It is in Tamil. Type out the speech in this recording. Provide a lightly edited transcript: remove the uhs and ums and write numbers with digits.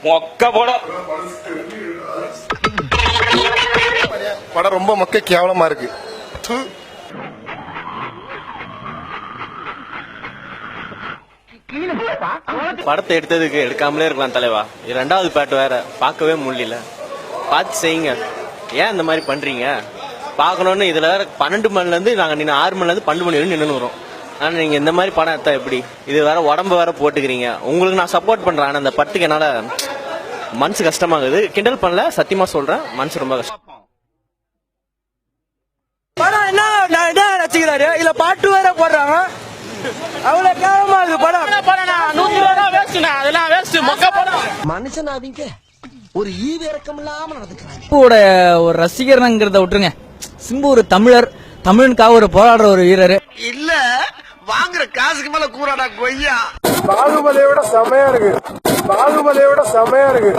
மொக்க படம். படம் ரொம்ப மொக்க கேவலமா இருக்கு. படத்தை எடுத்ததுக்கு எடுக்காமலே இருக்கலாம் தலைவா. இது 2வது பாட்டு வேற, பார்க்கவே முடியல. பார்த்து செய்யுங்க. ஏன் இந்த மாதிரி பண்றீங்க? பார்க்கணும்னு இதுல வேற 12 மணில இருந்து நாங்க 6 மணில இருந்து 12 மணி வரைக்கும் நின்று வரோம். ஆனா நீங்க இந்த மாதிரி படம் எடுத்தா எப்படி? இது வேற உடம்பு வேற போட்டுக்கிறீங்க. உங்களுக்கு நான் சப்போர்ட் பண்றேன், ஆனா அந்த படத்துக்கு என்னால மனசு கஷ்டமாகுது. கிண்டல் பண்ணல, சத்தியமா சொல்றேன், மனசு ரொம்ப கஷ்டம். படம் என்ன ரசிக்கிறாரு, இல்ல பாட்டு வேற போடுறாங்க. அவ்வளவு கேவலமா இருக்கு படம். அதெல்லாம் வேஸ்ட், மொக்க படம். மனுஷன் அவங்க ஒரு ஈவிரக்கம் இல்லாம நடந்துக்கிறாங்க. சிம்புவோட ஒரு ரசிகர்ங்கிறத விட்டுருங்க. சிம்பு ஒரு தமிழர், தமிழனுக்காக ஒரு போராடுற ஒரு வீரர். இல்ல வாங்குற காசுக்கு மேல கூறாடா கொய்யா. பாகுபலியோட செமையா இருக்கு.